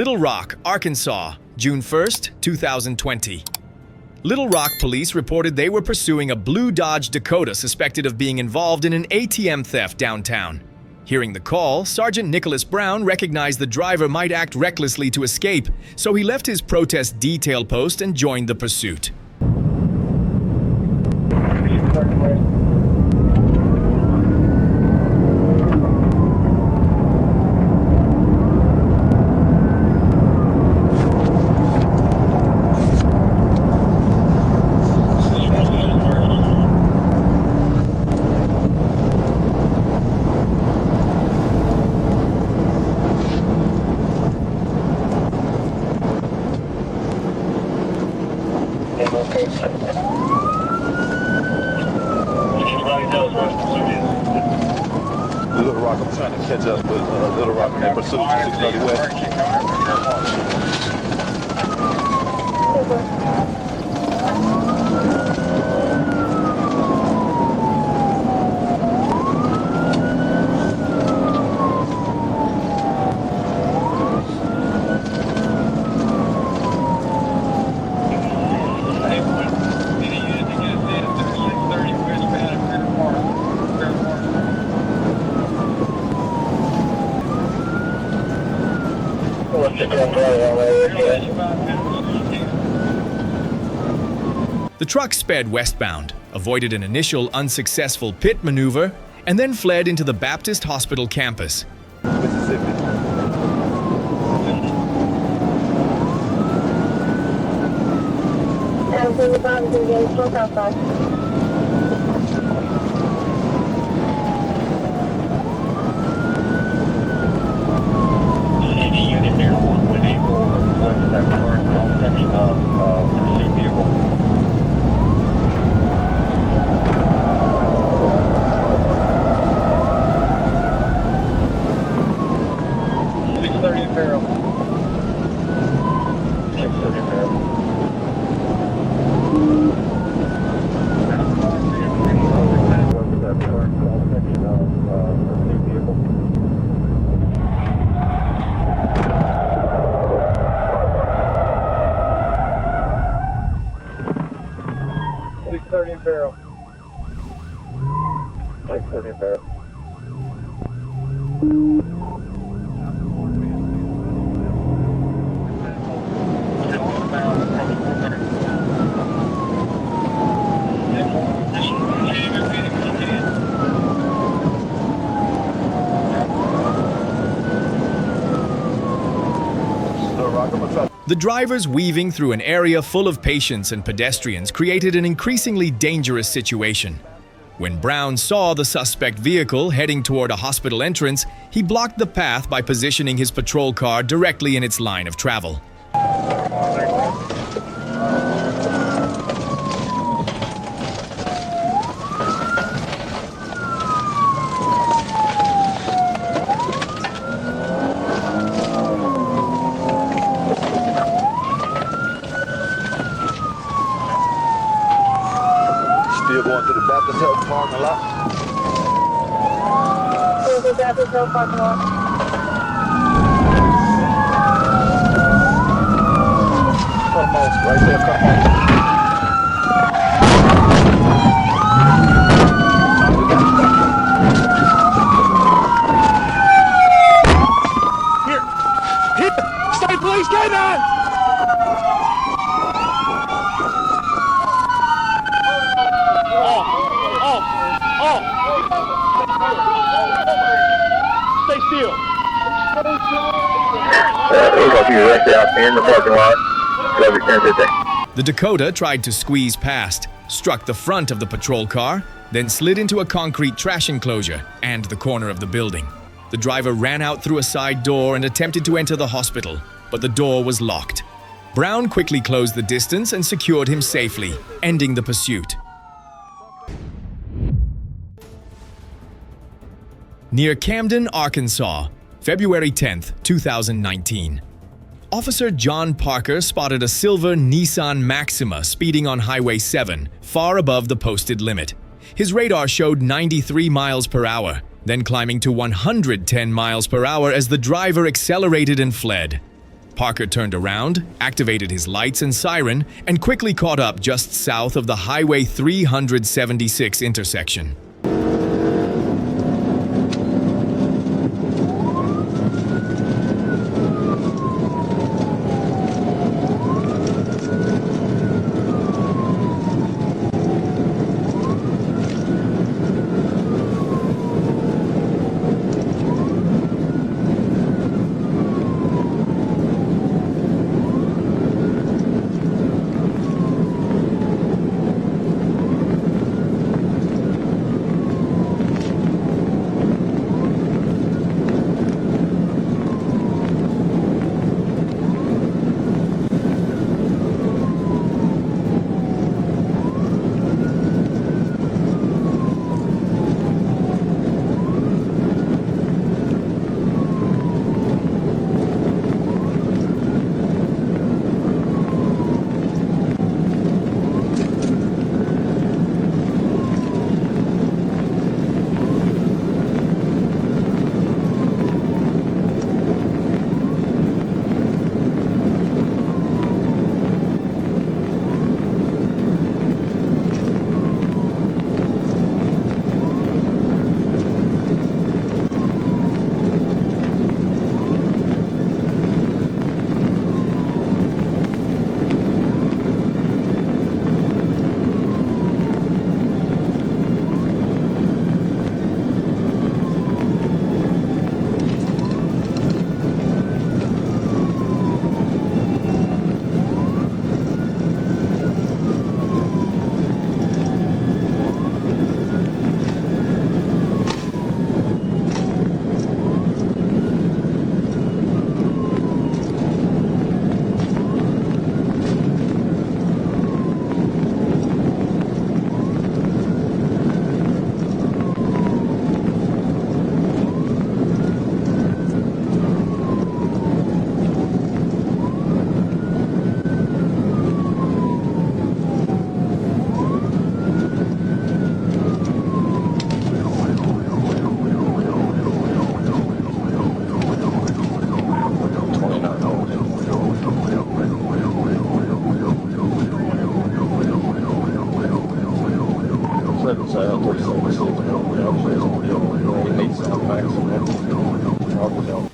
Little Rock, Arkansas, June 1st, 2020. Little Rock police reported they were pursuing a blue Dodge Dakota suspected of being involved in an ATM theft downtown. Hearing the call, Sergeant Nicholas Brown recognized the driver might act recklessly to escape, so he left his protest detail post and joined the pursuit. Little Rock, I'm trying to catch up with Little Rock in pursuit 630 West. The truck sped westbound, avoided an initial unsuccessful pit maneuver, and then fled into the Baptist Hospital campus. Mississippi. The drivers weaving through an area full of patients and pedestrians created an increasingly dangerous situation. When Brown saw the suspect vehicle heading toward a hospital entrance, he blocked the path by positioning his patrol car directly in its line of travel. Still going to the Baptist Health parking lot. To the Baptist Health parking lot. Come on, right there, come on. Here! State police, K9! Stay still. In the parking lot. The Dakota tried to squeeze past, struck the front of the patrol car, then slid into a concrete trash enclosure and the corner of the building. The driver ran out through a side door and attempted to enter the hospital, but the door was locked. Brown quickly closed the distance and secured him safely, ending the pursuit. Near Camden, Arkansas, February 10th, 2019. Officer John Parker spotted a silver Nissan Maxima speeding on Highway 7, far above the posted limit. His radar showed 93 miles per hour, then climbing to 110 miles per hour as the driver accelerated and fled. Parker turned around, activated his lights and siren, and quickly caught up just south of the Highway 376 intersection.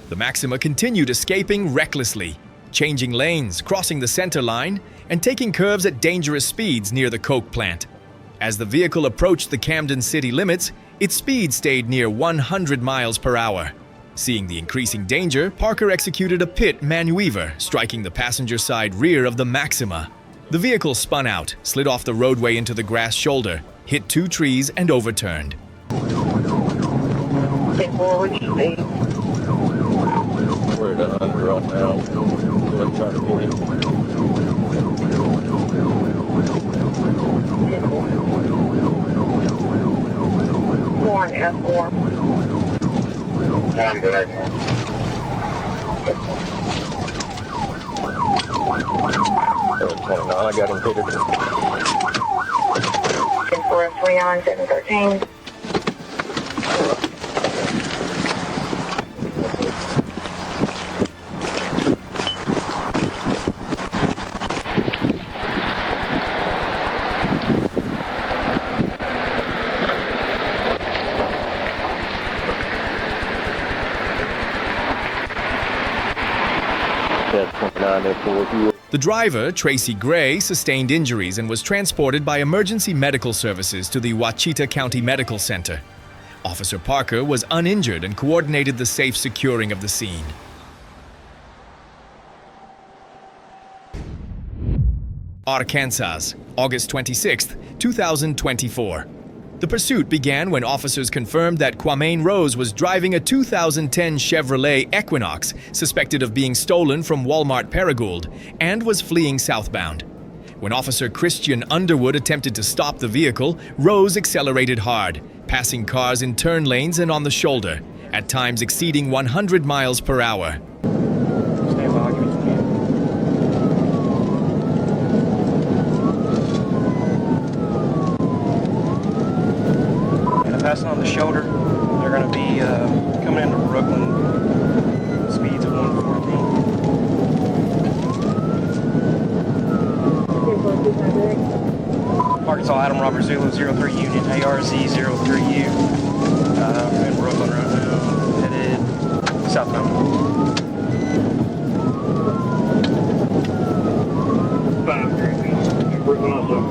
The Maxima continued escaping recklessly, changing lanes, crossing the center line, and taking curves at dangerous speeds near the coke plant. As the vehicle approached the Camden city limits, its speed stayed near 100 miles per hour. Seeing the increasing danger, Parker executed a pit maneuver, striking the passenger side rear of the Maxima. The vehicle spun out, slid off the roadway into the grass shoulder, hit two trees, and overturned. Take forward, speed. We're at 100 right now. I'm trying to pull him. Warren F4. I'm good. I got him fitted. 10-4-3 on 713. The driver, Tracy Gray, sustained injuries and was transported by emergency medical services to the Ouachita County Medical Center. Officer Parker was uninjured and coordinated the safe securing of the scene. Arkansas, August 26, 2024. The pursuit began when officers confirmed that Kwame Rose was driving a 2010 Chevrolet Equinox, suspected of being stolen from Walmart Paragould, and was fleeing southbound. When Officer Christian Underwood attempted to stop the vehicle, Rose accelerated hard, passing cars in turn lanes and on the shoulder, at times exceeding 100 miles per hour. Passing on the shoulder, they're going to be coming into Brooklyn, speeds of 114. Arkansas Adam Robert Zulu 03 Union ARZ 03U. In Brooklyn right now. Headed southbound. Brooklyn also.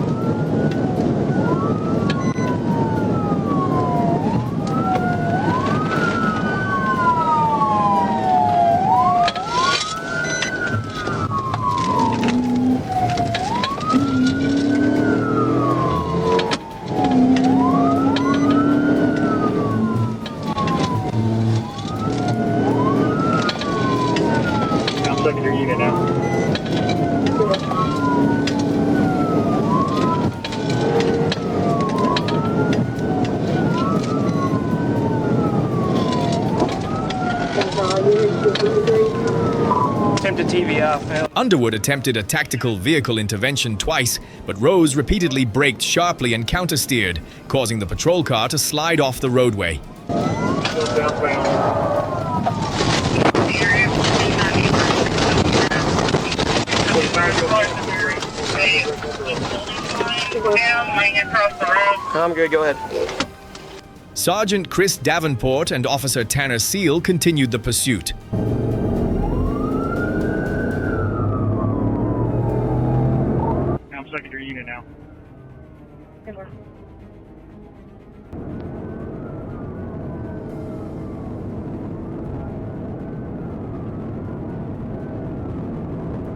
Secondary unit now. Attempted TVI failed. Underwood attempted a tactical vehicle intervention twice, but Rose repeatedly braked sharply and countersteered, causing the patrol car to slide off the roadway. Still southbound. I'm good, go ahead. Sergeant Chris Davenport and Officer Tanner Seal continued the pursuit. I'm secondary unit now.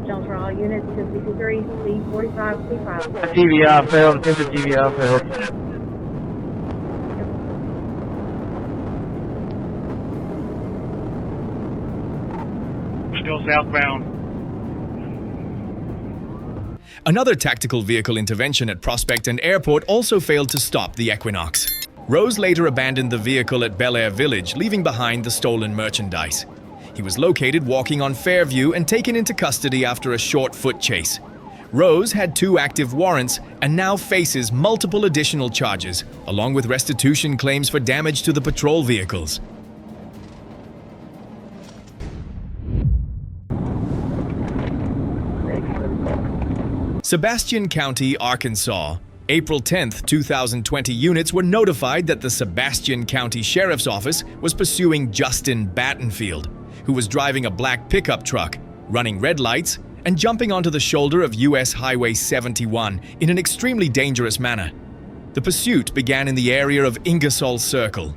Jones for all units, 263, C45, C5. TVI failed. Attempted TVI failed. Still southbound. Another tactical vehicle intervention at Prospect and Airport also failed to stop the Equinox. Rose later abandoned the vehicle at Bel Air Village, leaving behind the stolen merchandise. He was located walking on Fairview and taken into custody after a short foot chase. Rose had 2 active warrants and now faces multiple additional charges, along with restitution claims for damage to the patrol vehicles. Sebastian County, Arkansas. April 10, 2020 units were notified that the Sebastian County Sheriff's Office was pursuing Justin Battenfield, who was driving a black pickup truck, running red lights, and jumping onto the shoulder of US Highway 71 in an extremely dangerous manner. The pursuit began in the area of Ingersoll Circle.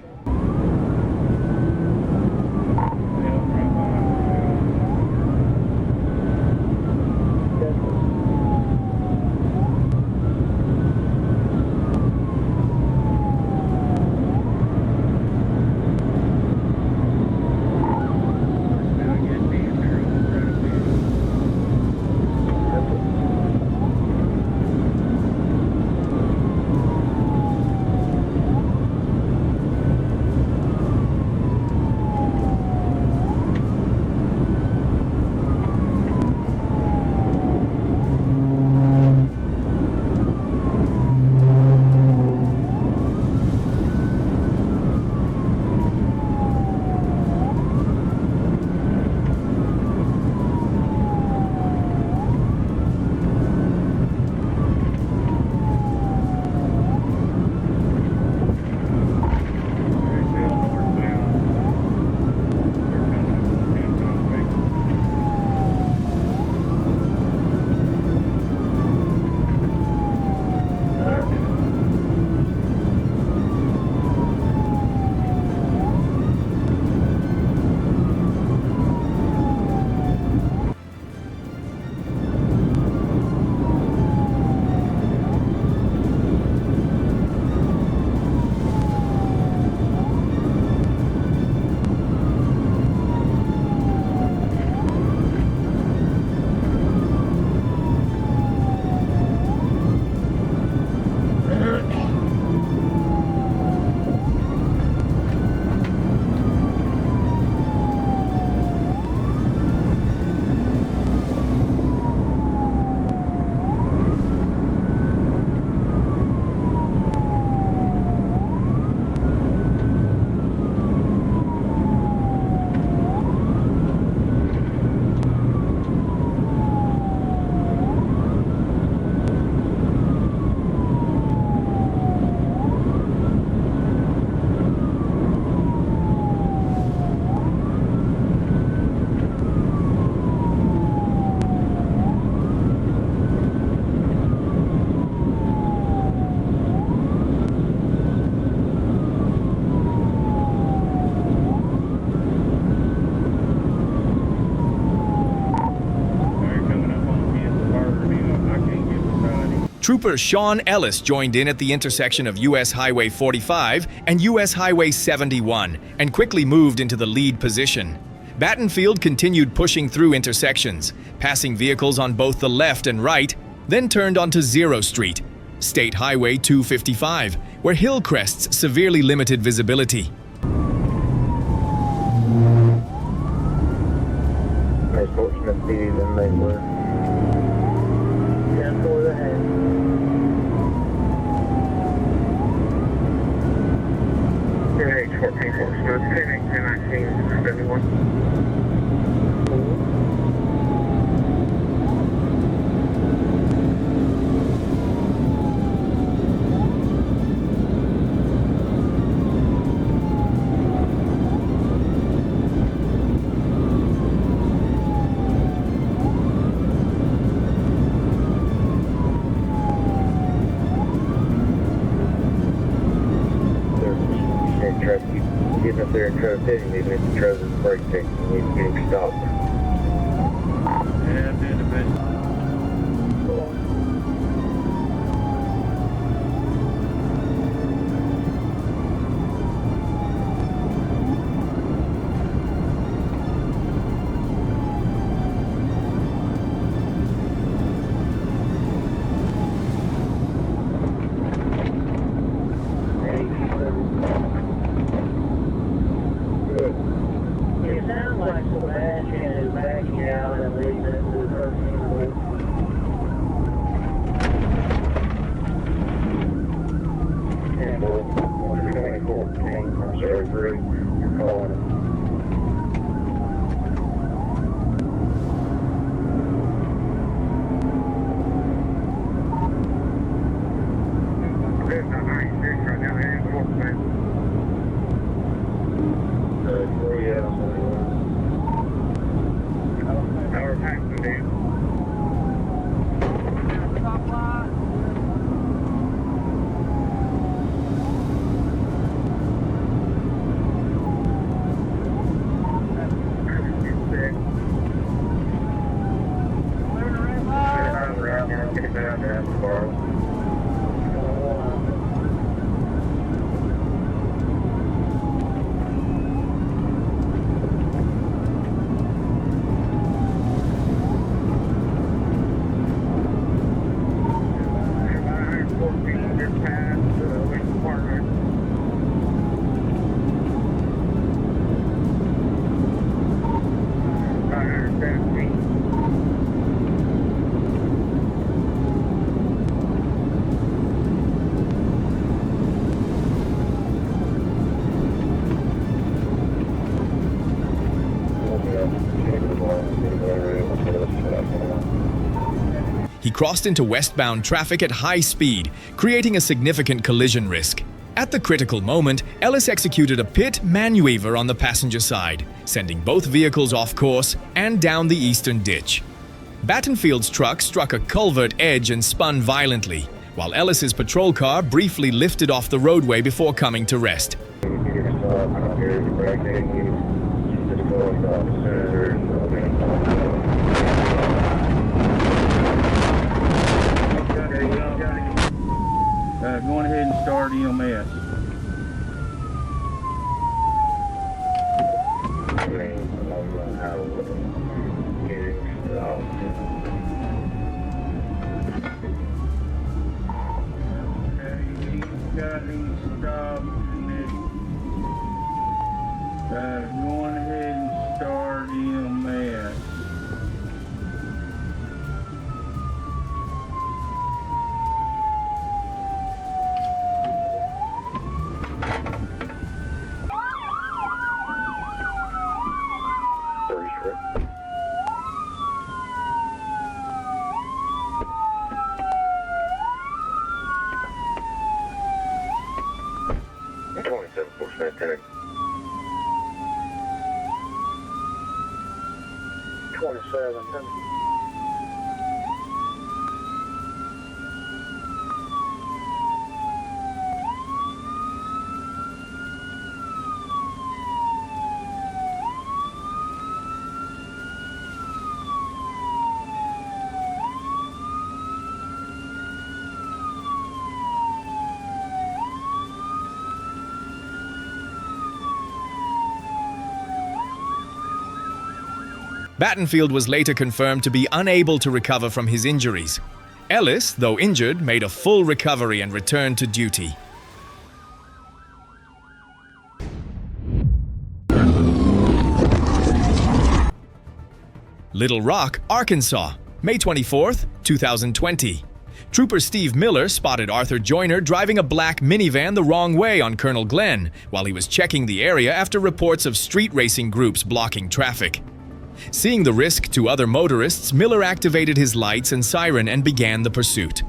Trooper Sean Ellis joined in at the intersection of US Highway 45 and US Highway 71 and quickly moved into the lead position. Battenfield continued pushing through intersections, passing vehicles on both the left and right, then turned onto Zero Street, State Highway 255, where hill crests severely limited visibility. More fortunate speedy than they were. 10-4 ahead. H 14 Foxtrot, 10-19, 71. Even if they're in traffic pitting, even if the traffic is brake checking, you need to get stopped. Yeah, I'm doing the best. It sounds like Sebastian is backing out and leaving it to the person with. And 2014, I'm sorry, Drew, you're calling it. Our passenger. He crossed into westbound traffic at high speed, creating a significant collision risk. At the critical moment, Ellis executed a pit maneuver on the passenger side, sending both vehicles off course and down the eastern ditch. Battenfield's truck struck a culvert edge and spun violently, while Ellis's patrol car briefly lifted off the roadway before coming to rest. Going ahead and start EMS. Going ahead and start EMS. Battenfield was later confirmed to be unable to recover from his injuries. Ellis, though injured, made a full recovery and returned to duty. Little Rock, Arkansas, May 24, 2020. Trooper Steve Miller spotted Arthur Joyner driving a black minivan the wrong way on Colonel Glenn while he was checking the area after reports of street racing groups blocking traffic. Seeing the risk to other motorists, Miller activated his lights and siren and began the pursuit.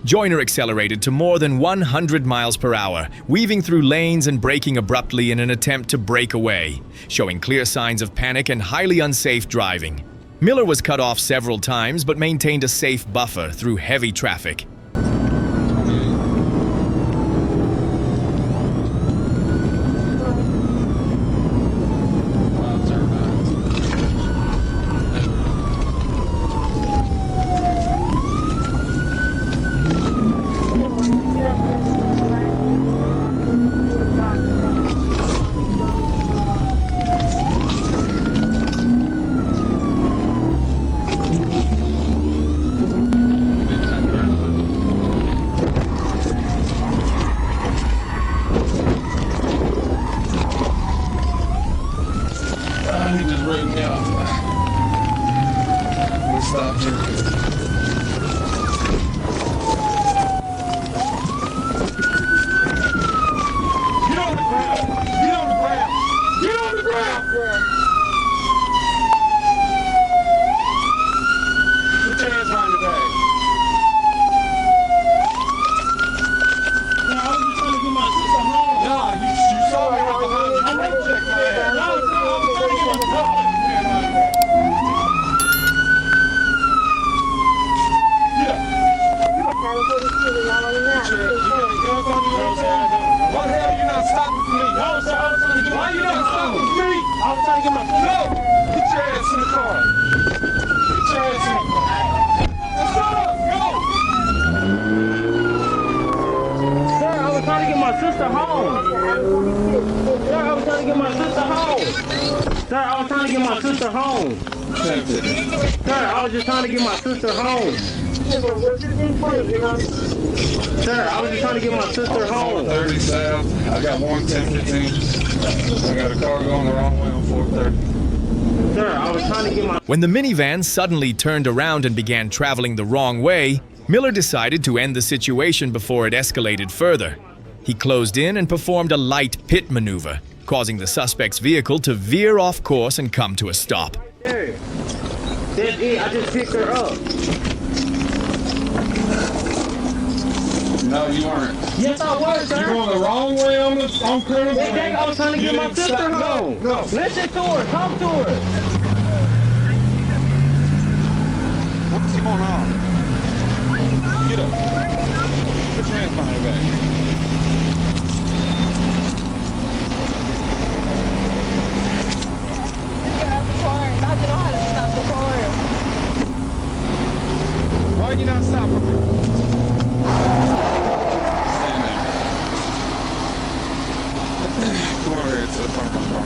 Joyner accelerated to more than 100 miles per hour, weaving through lanes and braking abruptly in an attempt to break away, showing clear signs of panic and highly unsafe driving. Miller was cut off several times but maintained a safe buffer through heavy traffic. When the minivan suddenly turned around and began traveling the wrong way, Miller decided to end the situation before it escalated further. He closed in and performed a light pit maneuver, causing the suspect's vehicle to veer off course and come to a stop. Hey, that's it. I just picked her up. No, you weren't. Yes, I was, sir. You're going the wrong way on Colonel Glenn. I was trying to get my sister home. No. Listen to her. Talk to her. What's going on? Get up. Put your hands behind your back. Why are you not stopping? Stand there. Come over here to the front of my car.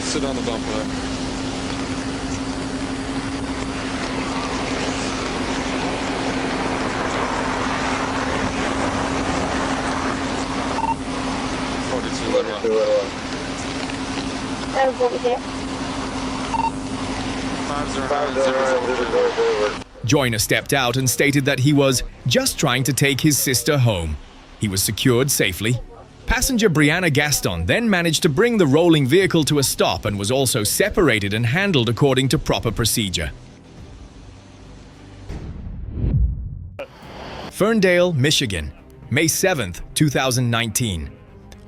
Sit on the bumper there. Joyner stepped out and stated that he was just trying to take his sister home. He was secured safely. Passenger Brianna Gaston then managed to bring the rolling vehicle to a stop and was also separated and handled according to proper procedure. Ferndale, Michigan, May 7th, 2019.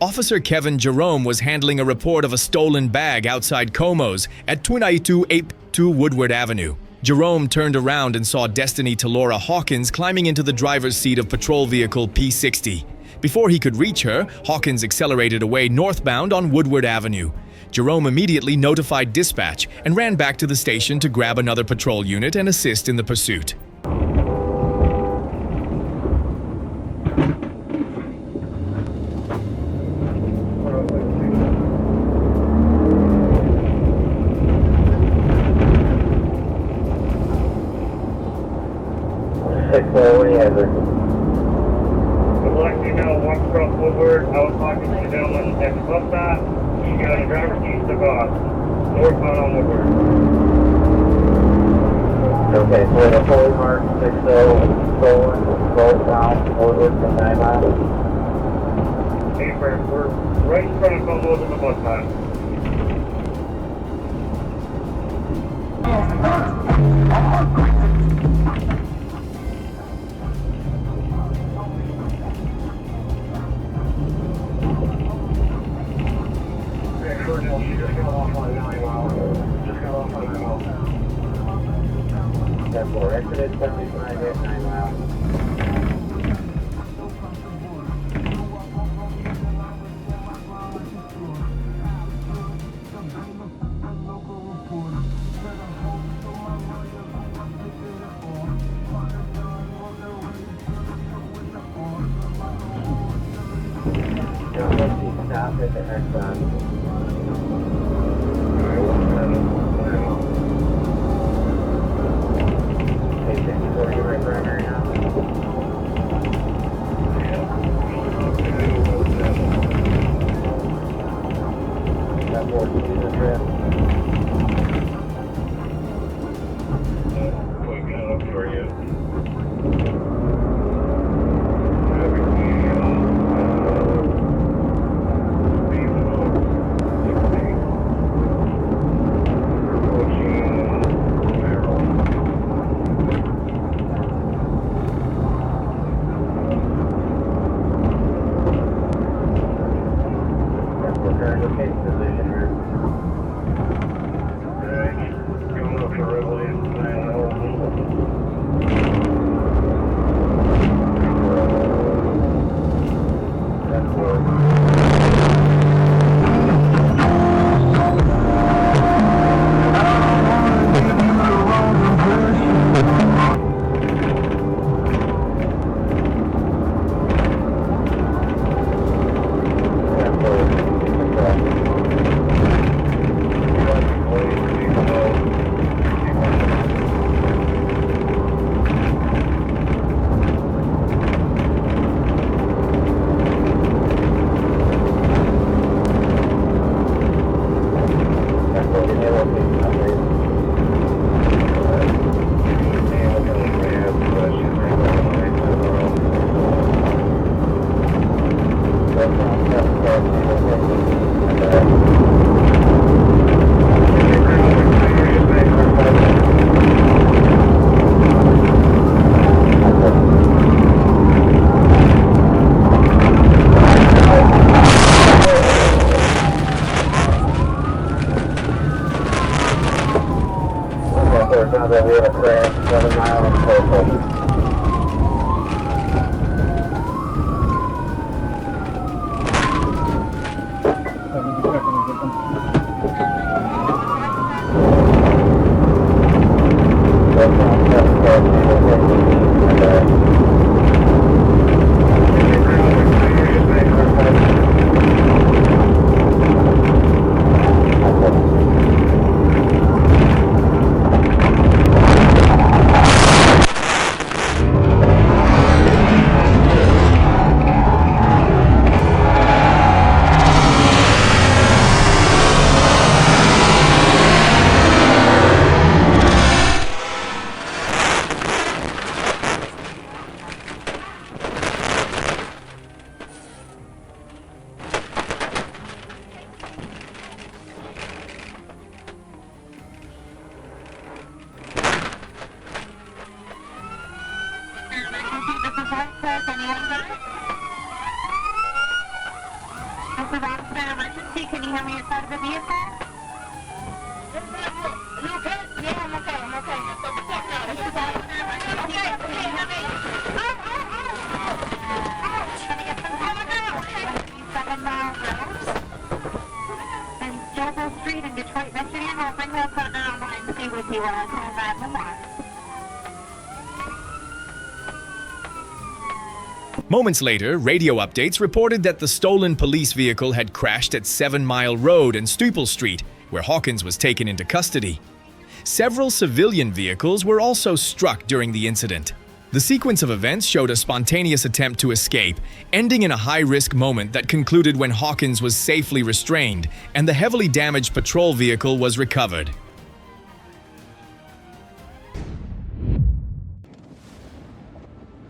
Officer Kevin Jerome was handling a report of a stolen bag outside Como's at 2282 Woodward Avenue. Jerome turned around and saw Destiny Talora Hawkins climbing into the driver's seat of patrol vehicle P60. Before he could reach her, Hawkins accelerated away northbound on Woodward Avenue. Jerome immediately notified dispatch and ran back to the station to grab another patrol unit and assist in the pursuit. Would like to know one across Woodward. I was talking to the gentleman at the bus stop. He got a driver's seat took off. Northbound on Woodward. Okay, so the fully marked 60 stolen, southbound, Woodward from 9 miles. Hey, we're right in front of Como's at the bus stop. That's for exited 75 at 9 miles. Stop at the exit. That we have a crash 7 miles in total. have me inside of the vehicle? You okay? Yeah, I'm okay. I'm okay. Street in Detroit, Michigan. I'll bring that phone down and see with you while I call 911. Moments later, radio updates reported that the stolen police vehicle had crashed at 7 Mile Road and Stupel Street, where Hawkins was taken into custody. Several civilian vehicles were also struck during the incident. The sequence of events showed a spontaneous attempt to escape, ending in a high-risk moment that concluded when Hawkins was safely restrained and the heavily damaged patrol vehicle was recovered.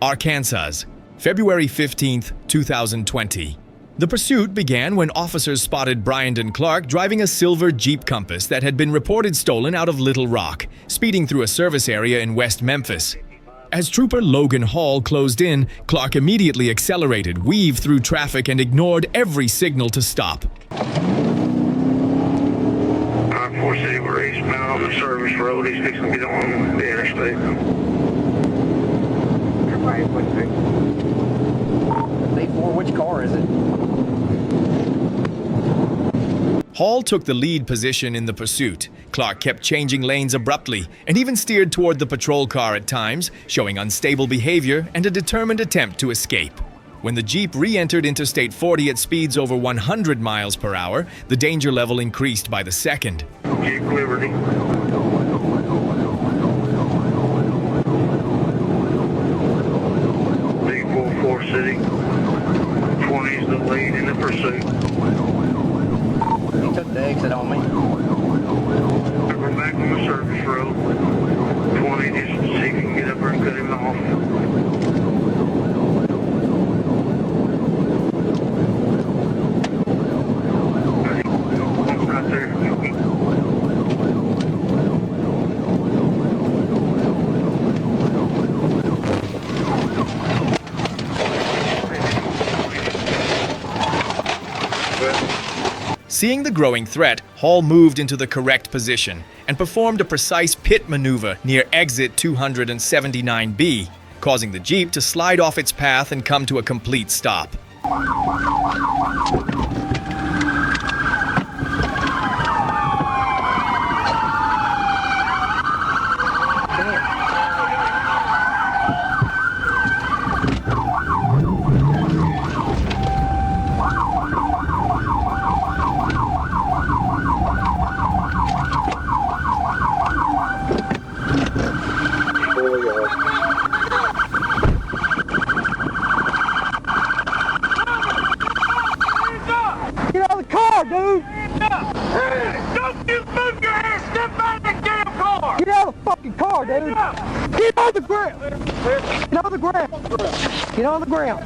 Arkansas, February 15, 2020. The pursuit began when officers spotted Bryandon Clark driving a silver Jeep Compass that had been reported stolen out of Little Rock, speeding through a service area in West Memphis. As Trooper Logan Hall closed in, Clark immediately accelerated, weaved through traffic, and ignored every signal to stop. 4 City, we're eastbound on the service road. He's fixing to get on the interstate. Which car is it? Hall took the lead position in the pursuit. Clark kept changing lanes abruptly and even steered toward the patrol car at times, showing unstable behavior and a determined attempt to escape. When the Jeep re-entered Interstate 40 at speeds over 100 miles per hour, the danger level increased by the second. Jeep Liberty. Big 4 City. 20's the lead in the pursuit. He took the exit on me. We're back on the service road. 20, just see if you can get up there and cut him off. Right there. Seeing the growing threat, Hall moved into the correct position and performed a precise pit maneuver near exit 279B, causing the Jeep to slide off its path and come to a complete stop. Get on the ground.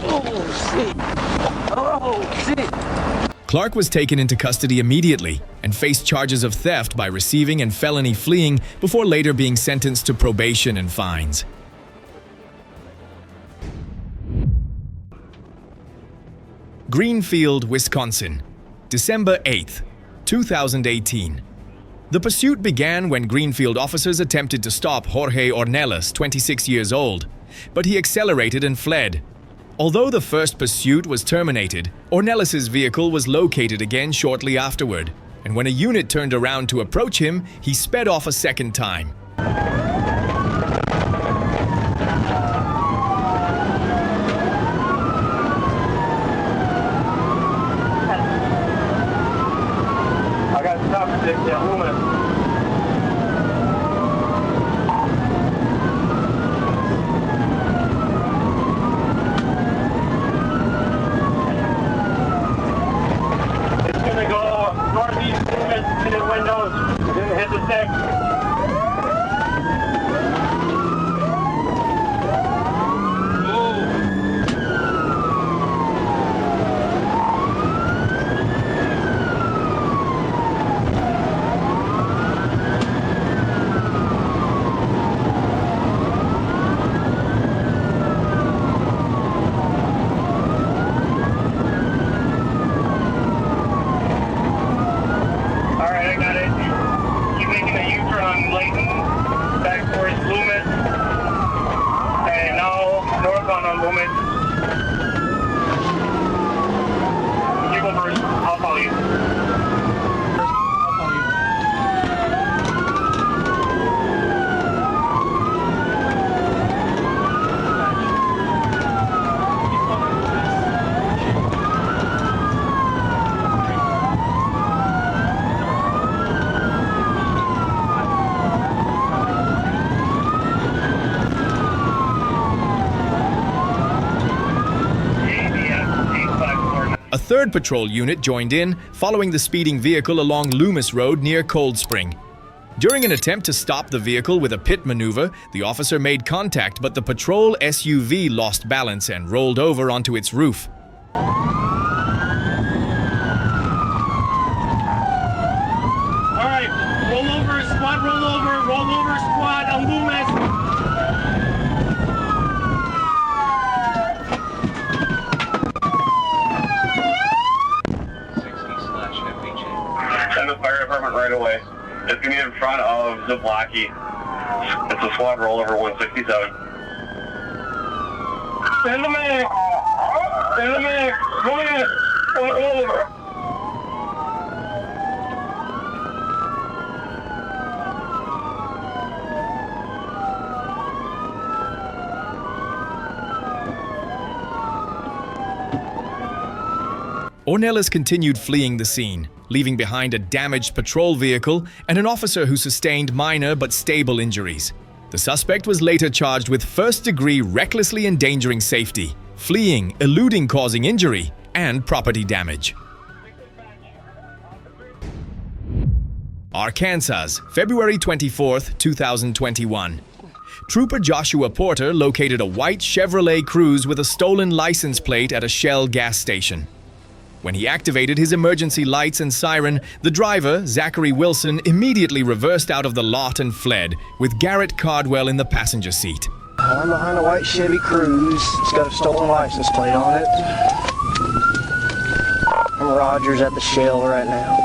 Oh, shit. Clark was taken into custody immediately and faced charges of theft by receiving and felony fleeing before later being sentenced to probation and fines. Greenfield, Wisconsin, December 8, 2018. The pursuit began when Greenfield officers attempted to stop Jorge Ornelas, 26 years old, but he accelerated and fled. Although the first pursuit was terminated, Ornelas' vehicle was located again shortly afterward, and when a unit turned around to approach him, he sped off a second time. I got to stop at that woman. third patrol unit joined in, following the speeding vehicle along Loomis Road near Cold Spring. During an attempt to stop the vehicle with a pit maneuver, the officer made contact, but the patrol SUV lost balance and rolled over onto its roof. Alright, roll over, squad, roll over, squad, on Loomis. 60/FBG. Send the fire department right away. It's going to be in front of Zablocki. It's a squad rollover 167. Send them in. Send them in. Come in. Roll over. Ornelas continued fleeing the scene, leaving behind a damaged patrol vehicle and an officer who sustained minor but stable injuries. The suspect was later charged with first-degree recklessly endangering safety, fleeing, eluding causing injury, and property damage. Arkansas, February 24, 2021. Trooper Joshua Porter located a white Chevrolet Cruze with a stolen license plate at a Shell gas station. When he activated his emergency lights and siren, the driver, Zachary Wilson, immediately reversed out of the lot and fled, with Garrett Cardwell in the passenger seat. I'm behind a white Chevy Cruze. It's got a stolen license plate on it. I'm Rogers at the Shell right now.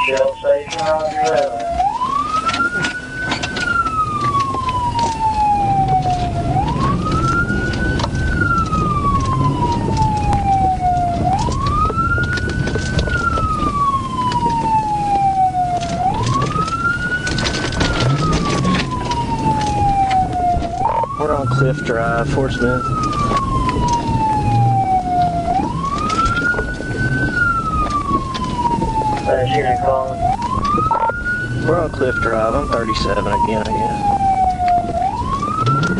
Shell station, Roger. We're on Cliff Drive, Fort Smith. Unit calling. We're on Cliff Drive. I'm 37 again, I guess.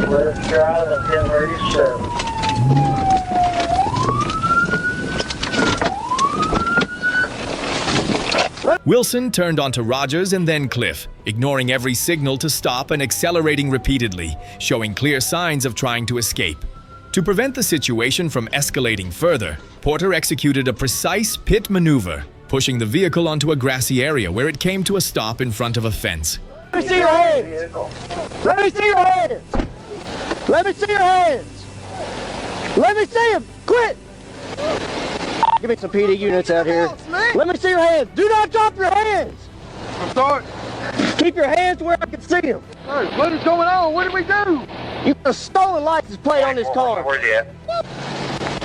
Cliff Drive and 1037. Wilson turned onto Rogers and then Cliff, ignoring every signal to stop and accelerating repeatedly, showing clear signs of trying to escape. To prevent the situation from escalating further, Porter executed a precise pit maneuver, pushing the vehicle onto a grassy area where it came to a stop in front of a fence. Let me see your hands. Let me see your hands. Let me see your hands. Let me see them. Quit. Give me some PD units out here. Let me see your hands. Do not drop your hands. I'm sorry. Keep your hands where I can see them. Hey, what is going on? What did we do? You got a stolen license plate on this car. Where's he at?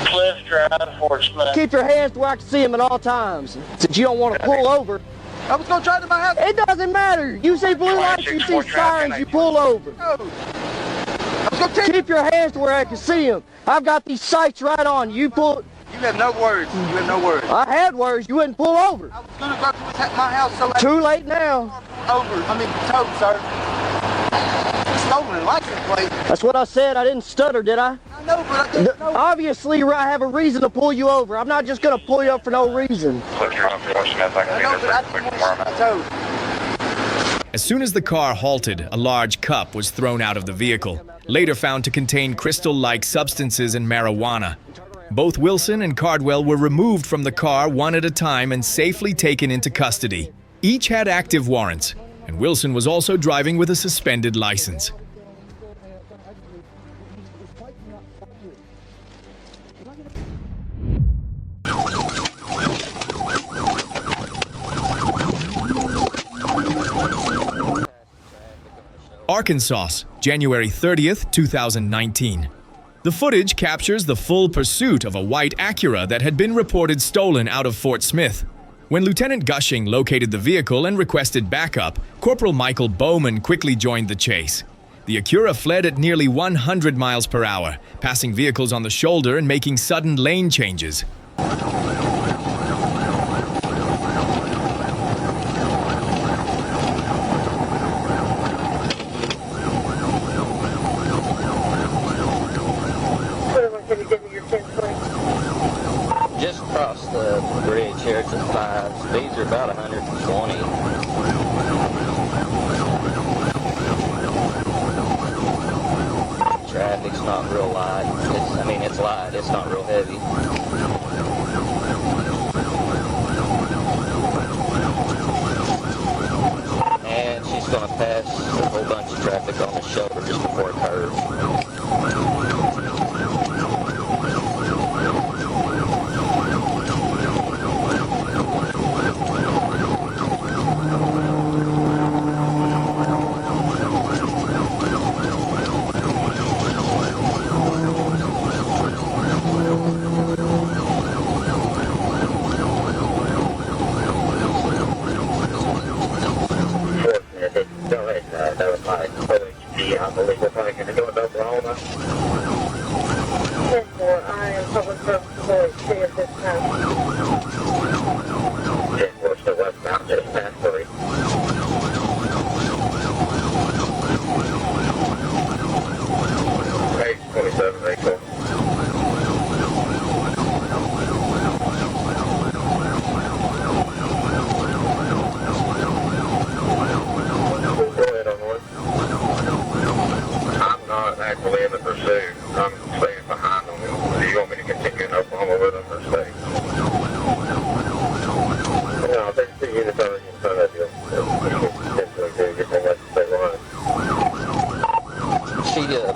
Cliff Drive, Fort Smith. Keep your hands where I can see them at all times. Since you don't want to pull over. I was going to try to my house. It doesn't matter. You see blue lights, you see sirens, you pull over. I was going to Keep your hands where I can see them. I've got these sights right on. You pull. You have no words. You have no words. I had words. You wouldn't pull over. I was going to go to my house so I Too late now. towed, sir. Stolen license plate. That's what I said. I didn't stutter, did I? I know, but I didn't know. Obviously, I have a reason to pull you over. I'm not just going to pull you up for no reason. Cliff Drive, Fort Smith. I I know, but I didn't want to towed. As soon as the car halted, a large cup was thrown out of the vehicle, later found to contain crystal-like substances and marijuana. Both Wilson and Cardwell were removed from the car one at a time and safely taken into custody. Each had active warrants, and Wilson was also driving with a suspended license. Arkansas, January 30th, 2019. The footage captures the full pursuit of a white Acura that had been reported stolen out of Fort Smith. When Lieutenant Gushing located the vehicle and requested backup, Corporal Michael Bowman quickly joined the chase. The Acura fled at nearly 100 miles per hour, passing vehicles on the shoulder and making sudden lane changes. speeds are about 120. Traffic's not real light. It's light, it's not real heavy. And she's going to pass a whole bunch of traffic on the shoulder just before it curves.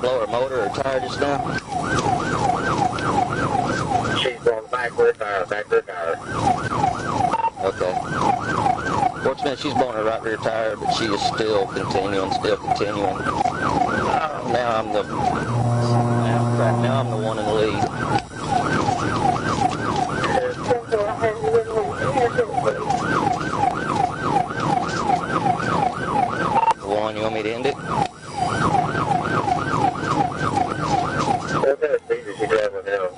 Blow her motor or tire just now? She's going back with her tire. Okay. Fortunately, she's blowing her right rear tire, but she is still continuing. Now I'm the one in the lead. One, you want me to end it? What kind of speed is she driving now?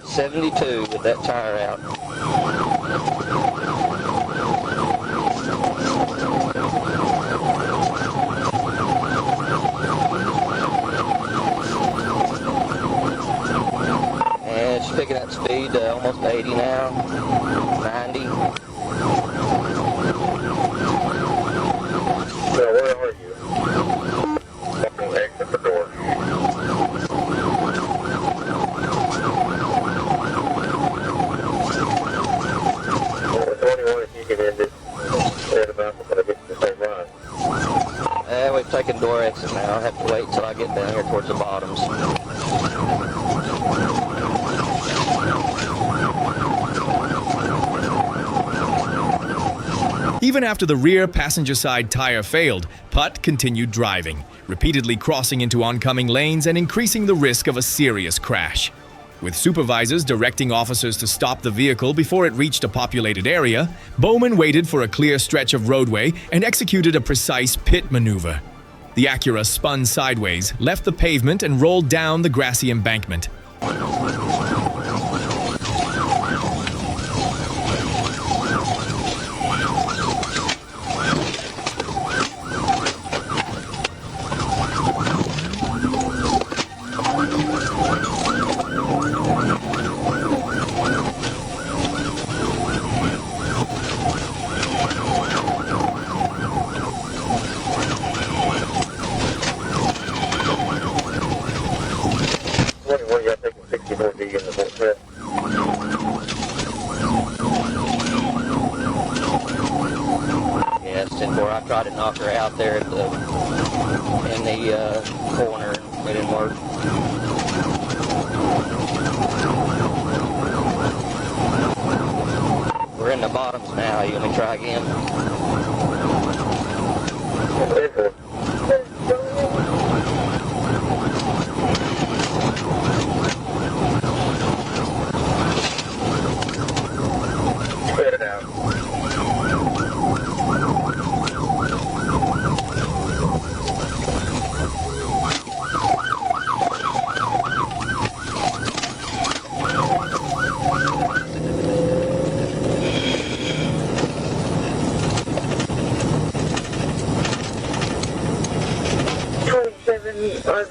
72 with that tire out. And she's picking up speed almost 80 now, 90. So where are you? Exit the door. We've taken door exit now. I'll have to wait till I get down here towards the bottoms. Even after the rear passenger side tire failed, Putt continued driving, repeatedly crossing into oncoming lanes and increasing the risk of a serious crash. With supervisors directing officers to stop the vehicle before it reached a populated area, Bowman waited for a clear stretch of roadway and executed a precise pit maneuver. The Acura spun sideways, left the pavement, and rolled down the grassy embankment. I tried to knock her out there in the corner. It didn't work. We're in the bottoms now. You want me to try again? Spit it out.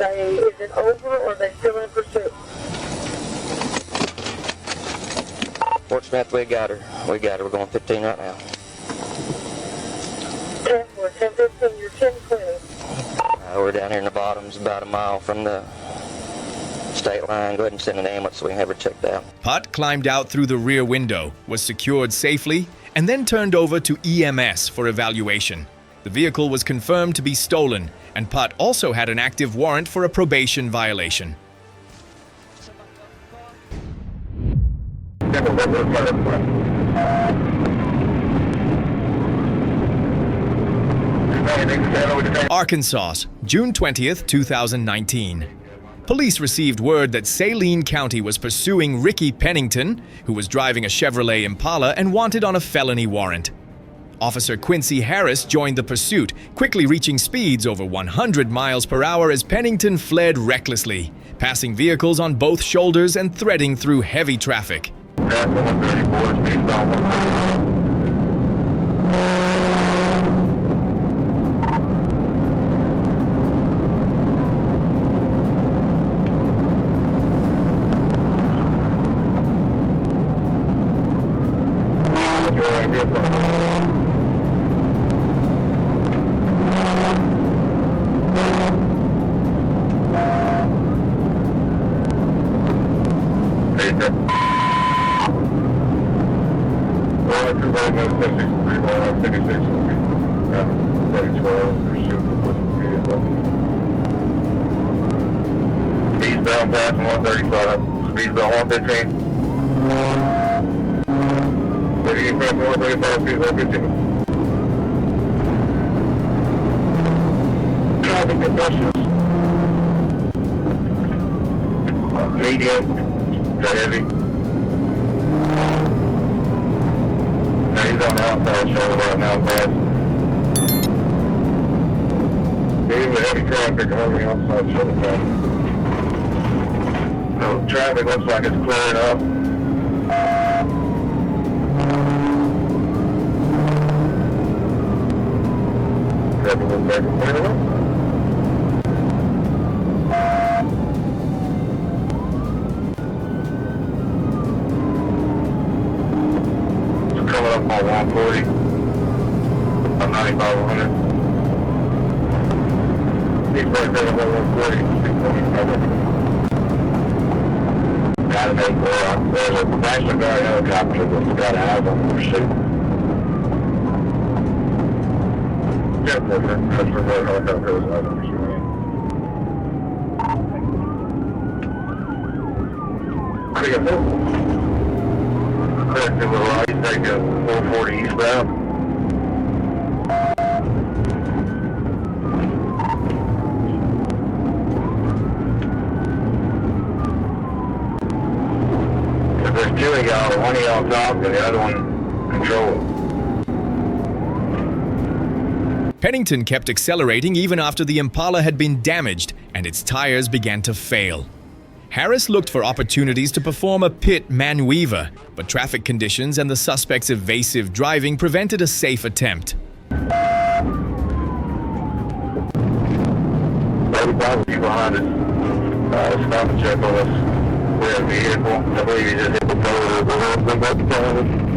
Is it over or are they still in pursuit? Fort Smith, we got her. We got her. We're going 15 right now. 10, we're 10-15, you're 10-20. We're down here in the bottoms, about a mile from the state line. Go ahead and send an ambulance so we can have her checked out. Putt climbed out through the rear window, was secured safely, and then turned over to EMS for evaluation. The vehicle was confirmed to be stolen, and Putt also had an active warrant for a probation violation. Arkansas, June 20th, 2019. Police received word that Saline County was pursuing Ricky Pennington, who was driving a Chevrolet Impala and wanted on a felony warrant. Officer Quincy Harris joined the pursuit, quickly reaching speeds over 100 miles per hour as Pennington fled recklessly, passing vehicles on both shoulders and threading through heavy traffic. Eastbound passing 135, speedbound 115. Eastbound 135, speedbound 115. Traffic conditions. Medium to heavy. Now he's on the outside shoulder right now, fast. He's a heavy traffic on the outside shoulder fast. So traffic looks like it's clearing up. Traffic looks like it's clearing up. Coming up on 140, on 9500. He's right there on 140. Gotta make more. There's a National Guard helicopter that's got to have them for pursuit. Yeah, National Guard helicopter is out of pursuit. Pretty good. Correct, to the right, take a 440 eastbound. If there's two of y'all, one of y'all top and the other one control. Pennington kept accelerating even after the Impala had been damaged and its tires began to fail. Harris looked for opportunities to perform a pit maneuver, but traffic conditions and the suspect's evasive driving prevented a safe attempt. 35 behind us. Stop and check on us. We have a vehicle. I believe he just hit the toe of the road. Come back to town.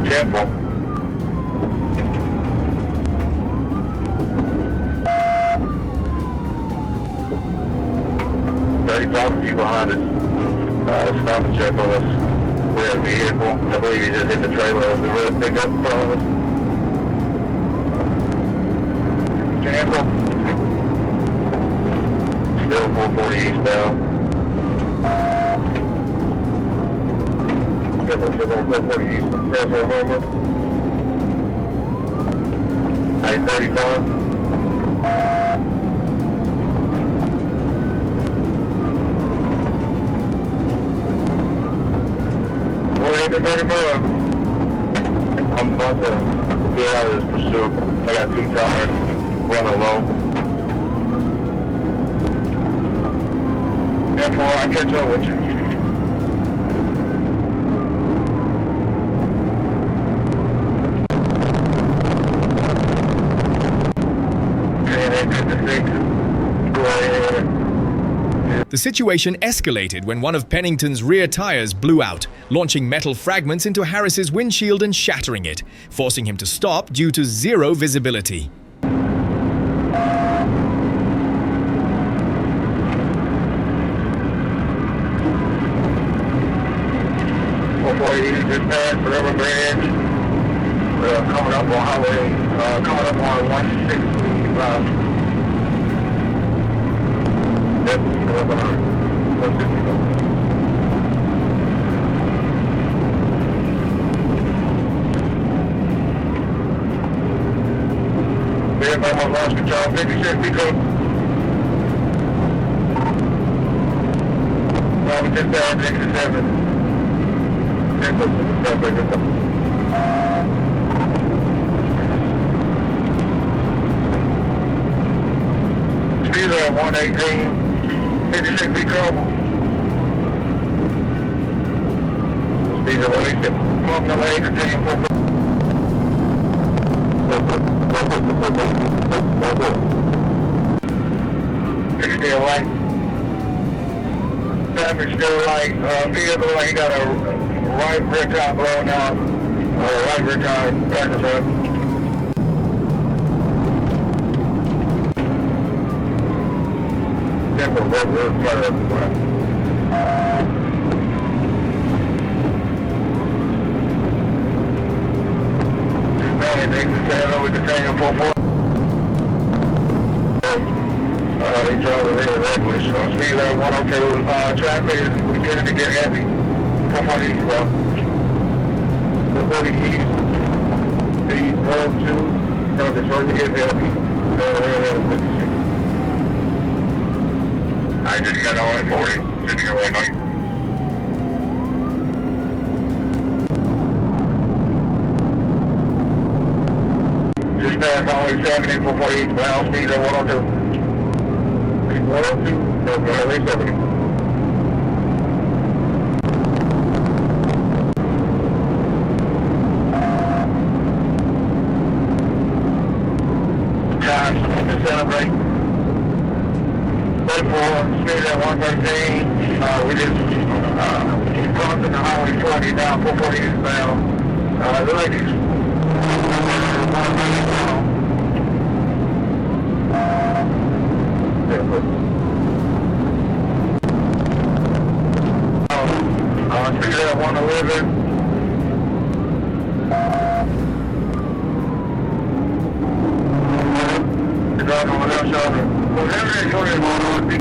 Careful. Few behind us. Stop and check on us. We have a vehicle. I believe he just hit the trailer of the road pickup in front of us. Careful. Still 440 eastbound. Still 440 eastbound. Careful, Homer. 835. I'm about to get out of this pursuit. I got 2 tires running low. Therefore, I catch up with you. The situation escalated when one of Pennington's rear tires blew out, launching metal fragments into Harris's windshield and shattering it, forcing him to stop due to zero visibility. Just passed Forever Bridge, coming up on highway, coming up on 165. Yep, coming up on 165. Vehicle almost lost control, 56 Pico. Just down 67. Speed at 118, 56 feet trouble. Speed at 118, come up the lane, continue forward. Still light. Traffic still light. Vehicle, he got a right rear tire blown out, right rear tire backwards up. Temper, rear tire up the front. Over the Tango 44. He drove the rear regulars. Speed at 102. Traffic is beginning to get heavy. Come on, east, bro. The 40 east. The 102. So it's starting to get heavy. I just got on at 40. Sitting away, Mike. Just passed only 70 before eastbound. Speed at 102. 102. So only 70. Celebrate. 34, speed at 113. We just crossing the highway 20 down 440 eastbound. The ladies. Speed at 111. On the left shoulder. Whatever it is, you're in on the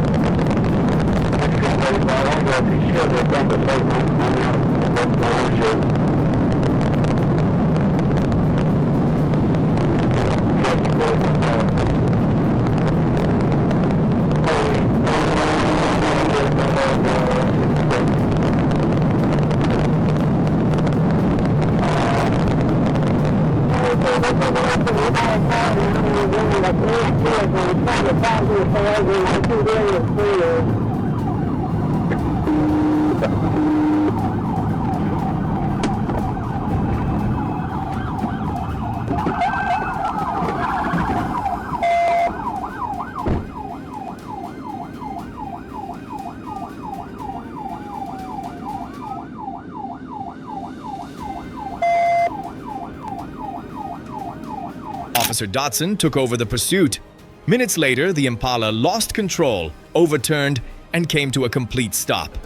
Officer Dotson took over the pursuit. Minutes later, the Impala lost control, overturned, and came to a complete stop.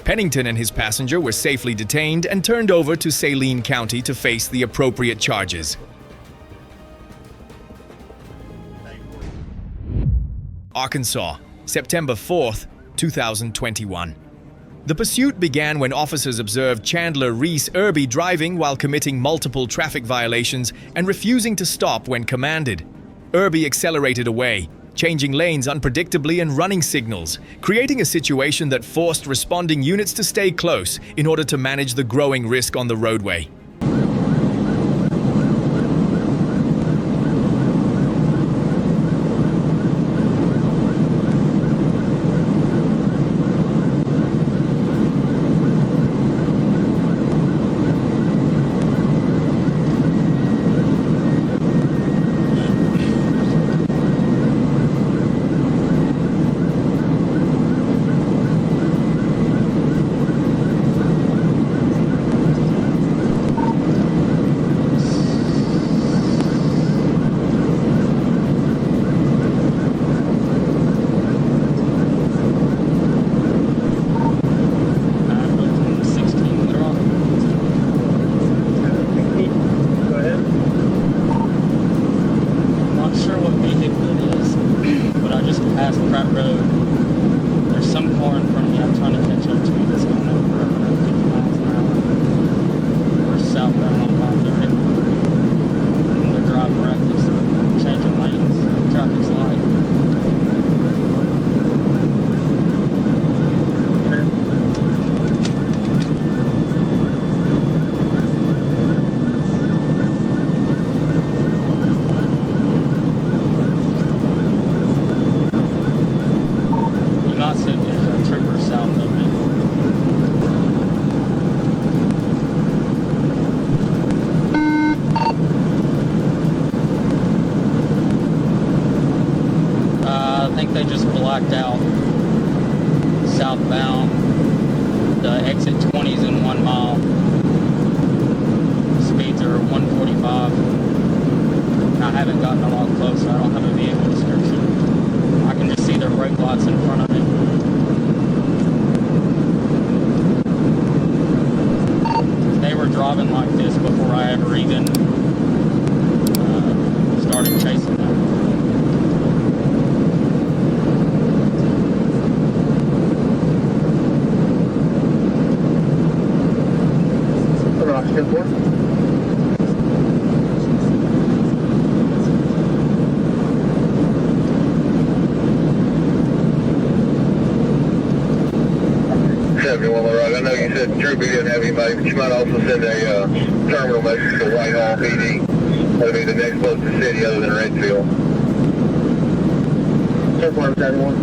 Pennington and his passenger were safely detained and turned over to Saline County to face the appropriate charges. Arkansas, September 4th, 2021. The pursuit began when officers observed Chandler Reese Irby driving while committing multiple traffic violations and refusing to stop when commanded. Irby accelerated away, changing lanes unpredictably and running signals, creating a situation that forced responding units to stay close in order to manage the growing risk on the roadway. past Pratt Road. There's some car in front of me I'm trying to catch up to that's going over 150 miles an hour. We're southbound on 530. And they're driving reckless, changing lanes. Traffic's light. They just blacked out southbound. The exit 20s in 1 mile. Speeds are 145. And I haven't gotten a lot closer. I don't have a vehicle description. I can just see their brake lights in front of me. They were driving like this before I ever even started chasing them. I know you said Troopy didn't have anybody, but you might also send a terminal message to Whitehall PD. That'll be the next closest city other than Redfield. 10-4-71.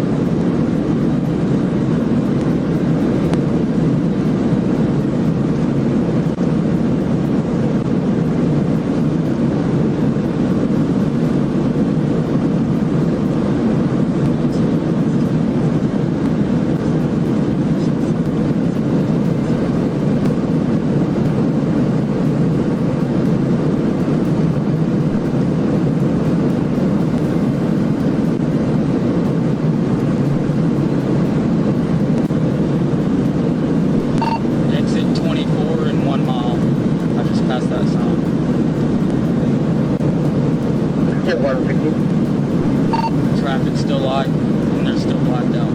Traffic's still light, and they're still blacked out.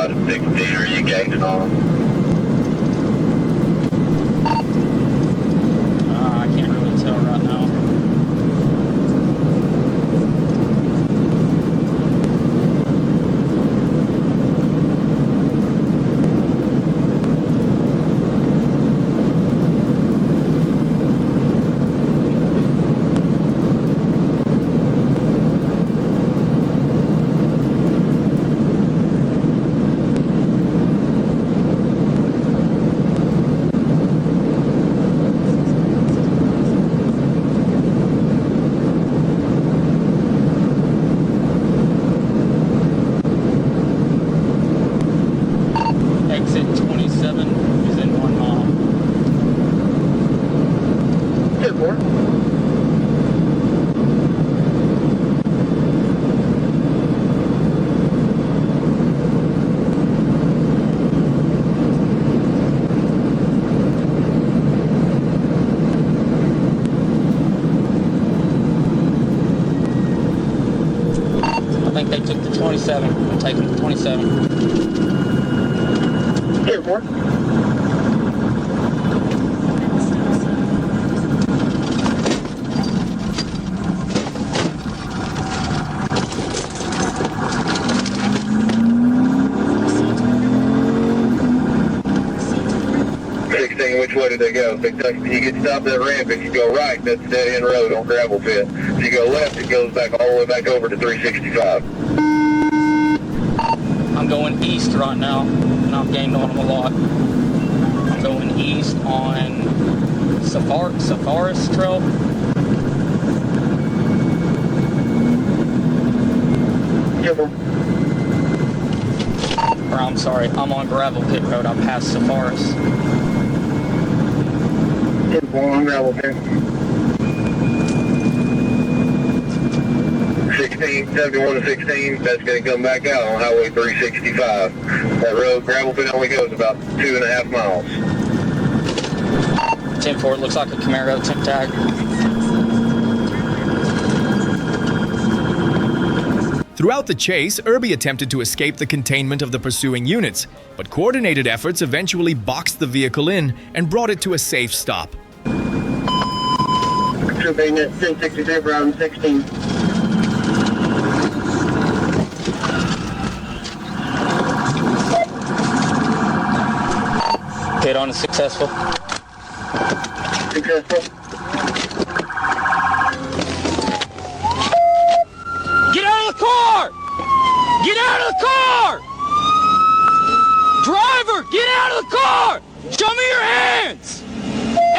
To 16, are you gaining on them? I can't really tell right now. Exit 27 is in 1 mile. Good boy. I think they took the 27. I'm taking the 27. Here, boy. Which way did they go? If you get stopped at that ramp, if you go right, that's dead end road on gravel pit. If you go left, it goes back all the way back over to 365. I'm going east right now, and I've gained on them a lot. I'm going east on Safaris Trail. Or I'm sorry, I'm on Gravel Pit Road. I passed Safaris. On gravel pit. 16, 71 to 16, that's going to come back out on Highway 365. That road, gravel pit only goes about 2.5 miles. 10-4, it looks like a Camaro temp tag. Throughout the chase, Irby attempted to escape the containment of the pursuing units, but coordinated efforts eventually boxed the vehicle in and brought it to a safe stop. Troop being at 1063 around 16. Hit on is successful. Successful. Get out of the car! Get out of the car! Driver, get out of the car! Show me your hands!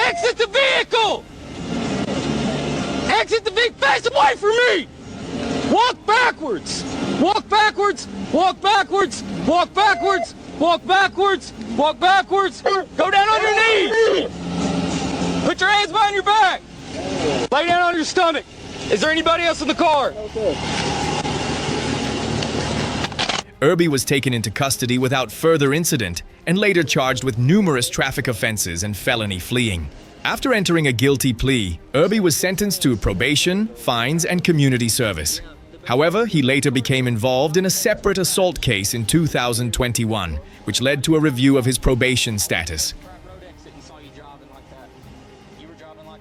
Exit the vehicle! Exit the vehicle! Face away from me! Walk backwards! Walk backwards! Walk backwards! Walk backwards! Walk backwards! Walk backwards! Go down on your knees! Put your hands behind your back! Lay down on your stomach! Is there anybody else in the car? Irby was taken into custody without further incident and later charged with numerous traffic offenses and felony fleeing. After entering a guilty plea, Irby was sentenced to probation, fines, and community service. However, he later became involved in a separate assault case in 2021, which led to a review of his probation status.